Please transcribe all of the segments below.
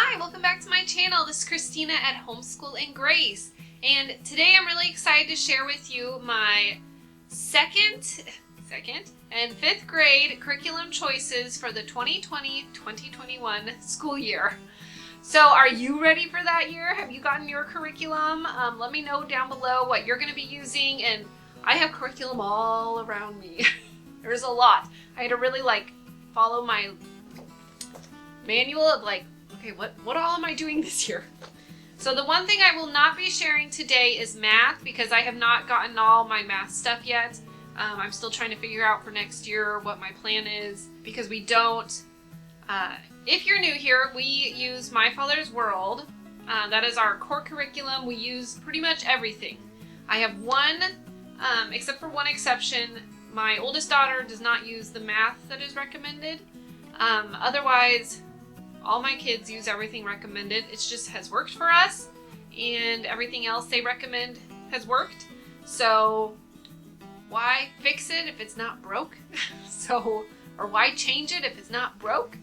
Hi, welcome back to my channel. This is Christina at Homeschool and Grace. And today I'm really excited to share with you my second and fifth grade curriculum choices for the 2020-2021 school year. So are you ready for that year? Have you gotten your curriculum? Let me know down below what you're going to be using. And I have curriculum all around me. There's a lot. I had to really follow my manual of okay, what all am I doing this year? So the one thing I will not be sharing today is math, because I have not gotten all my math stuff yet. I'm still trying to figure out for next year what my plan is, because we don't, if you're new here, we use My Father's World. That is our core curriculum. We use pretty much everything. I have one, except for one exception, my oldest daughter does not use the math that is recommended. Otherwise, all my kids use everything recommended. It just has worked for us, and everything else they recommend has worked. So why fix it if it's not broke? Or why change it if it's not broke?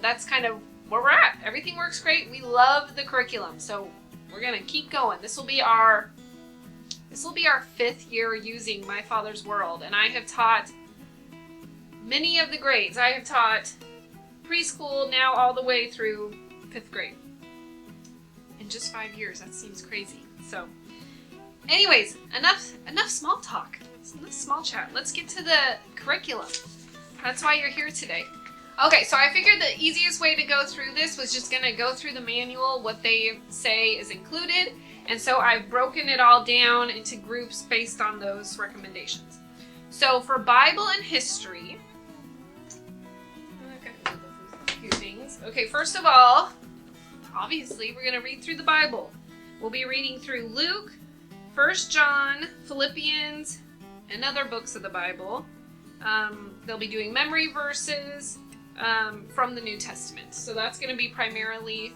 That's kind of where we're at. Everything works great. We love the curriculum, so we're gonna keep going. This will be our fifth year using My Father's World, and I have taught many of the grades. I have taught preschool now all the way through fifth grade in just 5 years. That seems crazy. So anyways, enough small talk, enough small chat. Let's get to the curriculum. That's why you're here today. Okay, so I figured the easiest way to go through this was just gonna go through the manual, what they say is included, and so I've broken it all down into groups based on those recommendations. So for Bible and history, things. Okay, first of all, obviously we're going to read through the Bible. We'll be reading through Luke, 1 John, Philippians, and other books of the Bible. They'll be doing memory verses from the New Testament. So that's going to be primarily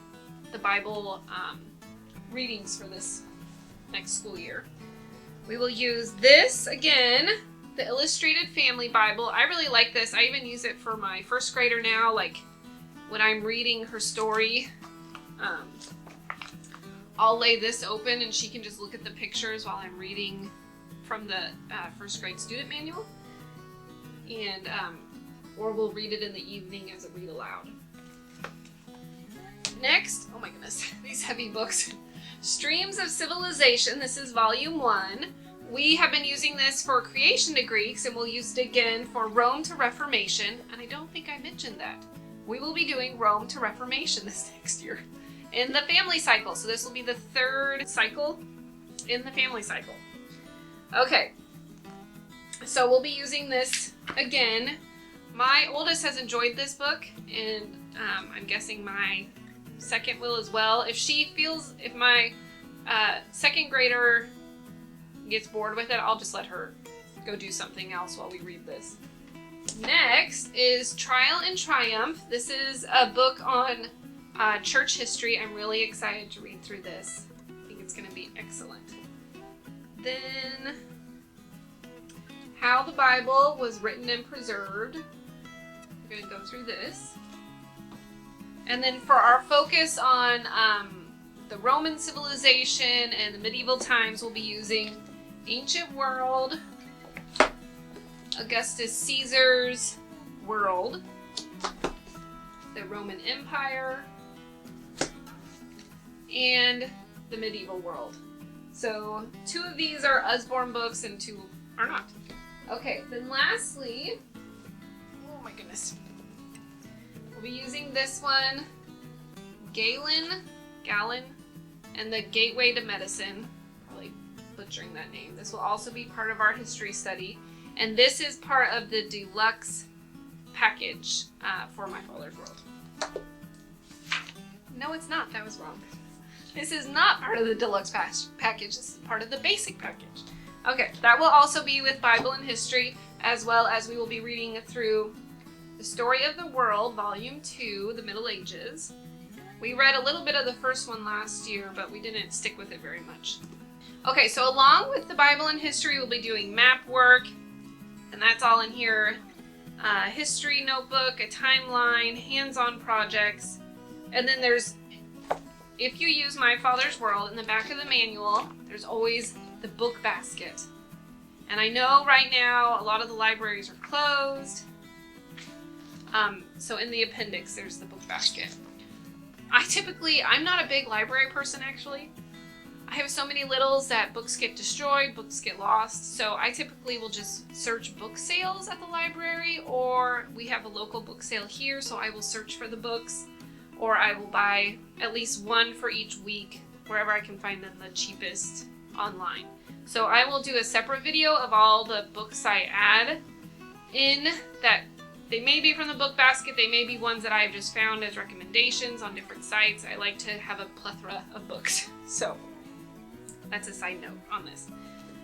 the Bible readings for this next school year. We will use this again, the Illustrated Family Bible. I really like this. I even use it for my first grader now, when I'm reading her story. I'll lay this open and she can just look at the pictures while I'm reading from the first grade student manual. And or we'll read it in the evening as a read aloud. Next, oh my goodness, these heavy books. Streams of Civilization. This is volume 1. We have been using this for Creation to Greeks, and we'll use it again for Rome to Reformation. And I don't think I mentioned that. We will be doing Rome to Reformation this next year in the family cycle. So this will be the third cycle in the family cycle. Okay, so we'll be using this again. My oldest has enjoyed this book, and I'm guessing my second will as well. If my second grader gets bored with it, I'll just let her go do something else while we read this. Next is Trial and Triumph. This is a book on church history. I'm really excited to read through this. I think it's going to be excellent. Then How the Bible Was Written and Preserved. We're going to go through this. And then for our focus on the Roman civilization and the medieval times, we'll be using Ancient World, Augustus Caesar's World, the Roman Empire, and the Medieval World. So 2 of these are Usborne books and 2 are not. Okay, then lastly, oh my goodness, we'll be using this one, Galen, and the Gateway to Medicine. Probably butchering that name. This will also be part of our history study. And this is part of the deluxe package for My Father's World. No, it's not. That was wrong. This is not part of the deluxe package. This is part of the basic package. Okay, that will also be with Bible and history, as well as we will be reading through The Story of the World, Volume 2, The Middle Ages. We read a little bit of the first one last year, but we didn't stick with it very much. Okay, so along with the Bible and history, we'll be doing map work, and that's all in here. History notebook, a timeline, hands-on projects, And then there's, if you use My Father's World, in the back of the manual, there's always the book basket. And I know right now a lot of the libraries are closed. So in the appendix, there's the book basket. I'm not a big library person actually. I have so many littles that books get destroyed, books get lost. So I typically will just search book sales at the library, or we have a local book sale here, so I will search for the books, or I will buy at least one for each week, wherever I can find them the cheapest online. So I will do a separate video of all the books I add in that. They may be from the book basket, they may be ones that I've just found as recommendations on different sites. I like to have a plethora of books. So that's a side note on this.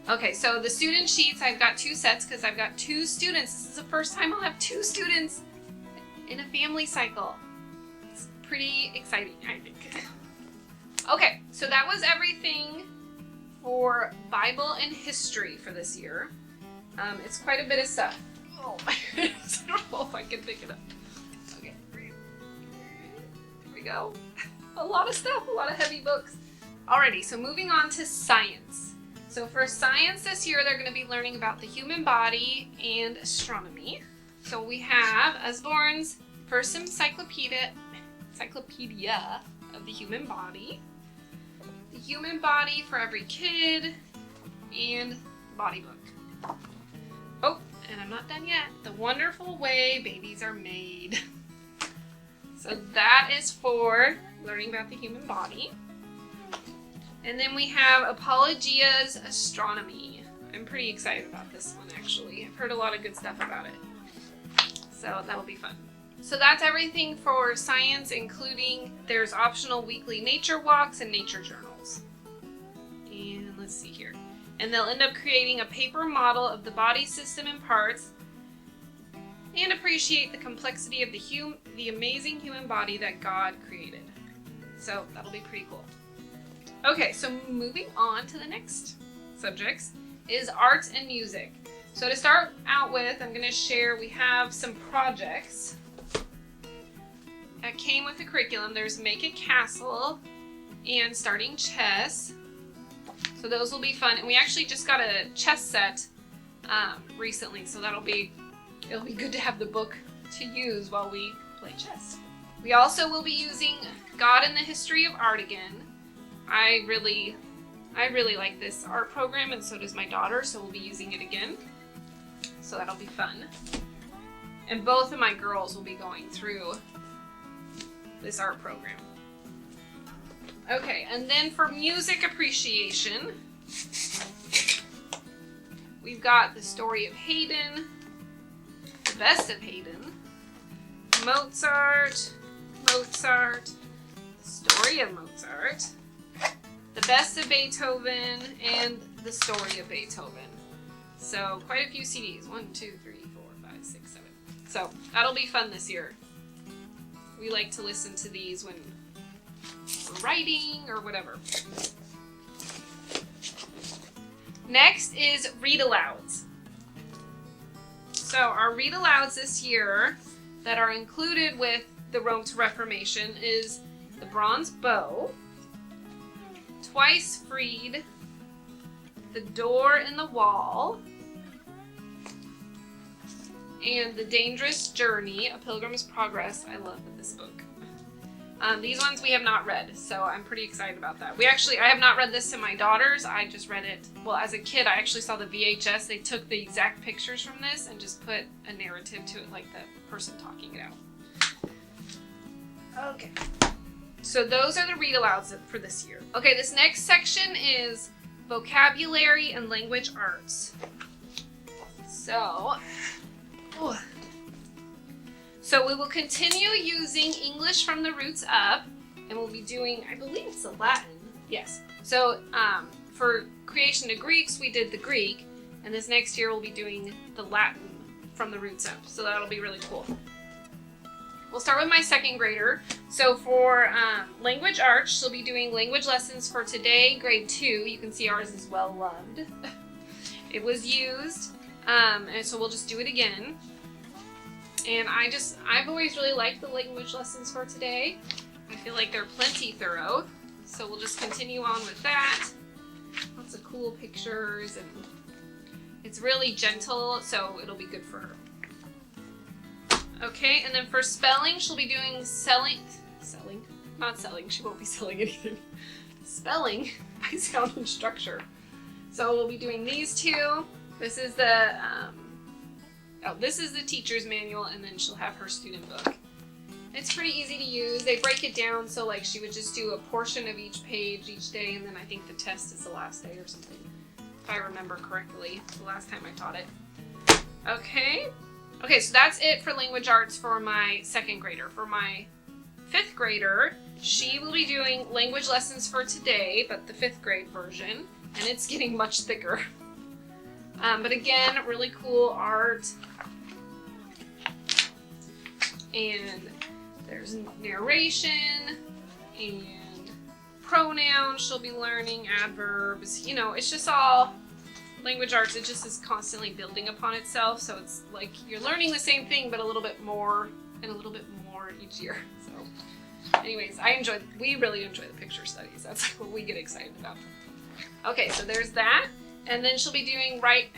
Okay, so the student sheets, I've got 2 sets because I've got 2 students. This is the first time I'll have 2 students in a family cycle. It's pretty exciting, I think. Okay, so that was everything for Bible and history for this year. It's quite a bit of stuff. Oh my goodness, I don't know if I can pick it up. Okay, here we go. A lot of stuff, a lot of heavy books. Alrighty, so moving on to science. So for science this year, they're going to be learning about the human body and astronomy. So we have Usborne's first encyclopedia of the human body, the human body for every kid, and the body book. Oh, and I'm not done yet. The Wonderful Way Babies Are Made. So that is for learning about the human body. And then we have Apologia's Astronomy. I'm pretty excited about this one actually. I've heard a lot of good stuff about it. So that'll be fun. So that's everything for science, including there's optional weekly nature walks and nature journals. And let's see here. And they'll end up creating a paper model of the body system and parts and appreciate the complexity of the amazing human body that God created. So that'll be pretty cool. Okay, so moving on to the next subjects is arts and music. So to start out with, I'm going to share, we have some projects that came with the curriculum. There's Make a Castle and Starting Chess. So those will be fun. And we actually just got a chess set recently, so it'll be good to have the book to use while we play chess. We also will be using God and the History of Art again. I really like this art program, and so does my daughter, so we'll be using it again. So that'll be fun. And both of my girls will be going through this art program. Okay, and then for music appreciation, we've got the story of Haydn, the best of Haydn, Mozart, the story of Mozart, the best of Beethoven, and the story of Beethoven. So quite a few CDs, 1, 2, 3, 4, 5, 6, 7. So that'll be fun this year. We like to listen to these when we're writing or whatever. Next is read alouds. So our read alouds this year that are included with the Rome to Reformation is The Bronze Bow, Twice Freed, The Door in the Wall, and The Dangerous Journey, A Pilgrim's Progress. I love this book. These ones we have not read, so I'm pretty excited about that. I have not read this to my daughters. I just read it, well, as a kid, I actually saw the VHS. They took the exact pictures from this and just put a narrative to it, like the person talking it out. Okay. So those are the read alouds for this year. Okay, this next section is vocabulary and language arts. So we will continue using English from the roots up, and we'll be doing, I believe it's the Latin. Yes. So for creation to Greeks, we did the Greek, and this next year we'll be doing the Latin from the roots up. So that'll be really cool. We'll start with my second grader. So for language arts, she'll be doing language lessons for today, grade 2. You can see ours is well loved. It was used, and so we'll just do it again. And I've always really liked the language lessons for today. I feel like they're plenty thorough. So we'll just continue on with that. Lots of cool pictures, and it's really gentle, so it'll be good for her. Okay, and then for spelling, she'll be doing not selling, she won't be selling anything. Spelling by sound and structure. So we'll be doing these two. This is the teacher's manual, and then she'll have her student book. It's pretty easy to use. They break it down, so like she would just do a portion of each page each day, and then I think the test is the last day or something, if I remember correctly, the last time I taught it. Okay, so that's it for language arts for my second grader. For my fifth grader, she will be doing language lessons for today, but the fifth grade version, and it's getting much thicker. But again, really cool art. And there's narration and pronouns she'll be learning, adverbs. You know, it's just all language arts. It just is constantly building upon itself. So it's like you're learning the same thing, but a little bit more and a little bit more each year. So anyways, we really enjoy the picture studies. That's what we get excited about. Okay, so there's that. And then she will be doing writing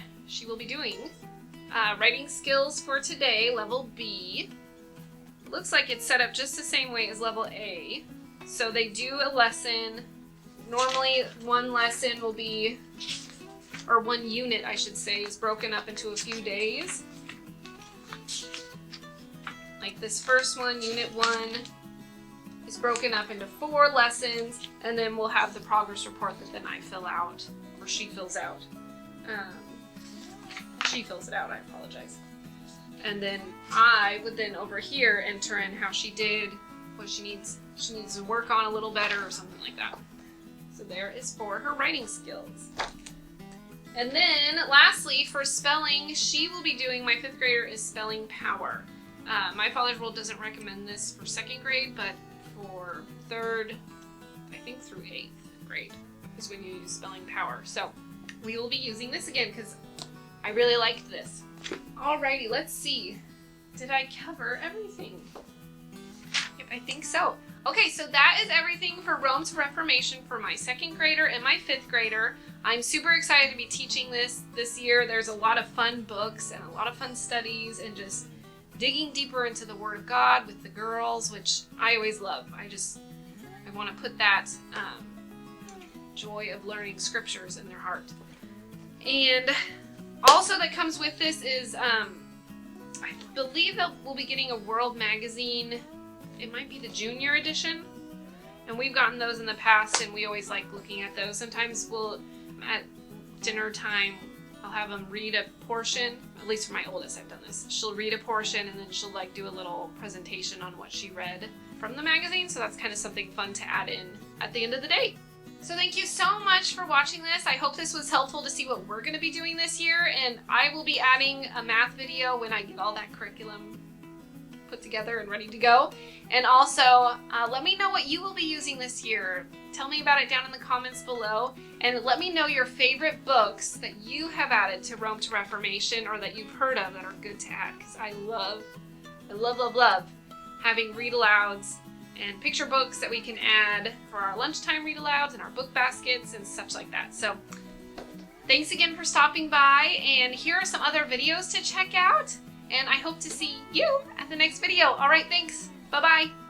skills for today, level B. Looks like it's set up just the same way as level A. So they do a lesson. Normally one lesson will be, or one unit I should say, is broken up into a few days. Like this first one, unit 1, is broken up into 4 lessons, and then we'll have the progress report that then I fill out, or she fills out. She fills it out, I apologize. And then I would then over here enter in how she did, what she needs to work on a little better or something like that. So there is for her writing skills. And then lastly, for spelling, she will be doing, my 5th grader is spelling power. My Father's World doesn't recommend this for 2nd grade, but for 3rd, I think through 8th grade is when you use spelling power. So we will be using this again because I really liked this. Alrighty, let's see. Did I cover everything? Yep, I think so. Okay, so that is everything for Rome to Reformation for my 2nd grader and my 5th grader. I'm super excited to be teaching this year. There's a lot of fun books and a lot of fun studies and just digging deeper into the Word of God with the girls, which I always love. I want to put that joy of learning scriptures in their heart. And also that comes with this is, I believe that we'll be getting a World magazine. It might be the junior edition. And we've gotten those in the past, and we always like looking at those. Sometimes at dinner time, I'll have them read a portion. At least for my oldest, I've done this. She'll read a portion, and then she'll like do a little presentation on what she read from the magazine. So that's kind of something fun to add in at the end of the day. So thank you so much for watching this. I hope this was helpful to see what we're going to be doing this year, and I will be adding a math video when I get all that curriculum put together and ready to go. And also, let me know what you will be using this year. Tell me about it down in the comments below, and let me know your favorite books that you have added to Rome to Reformation or that you've heard of that are good to add, because I love having read-alouds and picture books that we can add for our lunchtime read-alouds and our book baskets and such like that. So thanks again for stopping by, and here are some other videos to check out, and I hope to see you at the next video. All right, thanks. Bye-bye.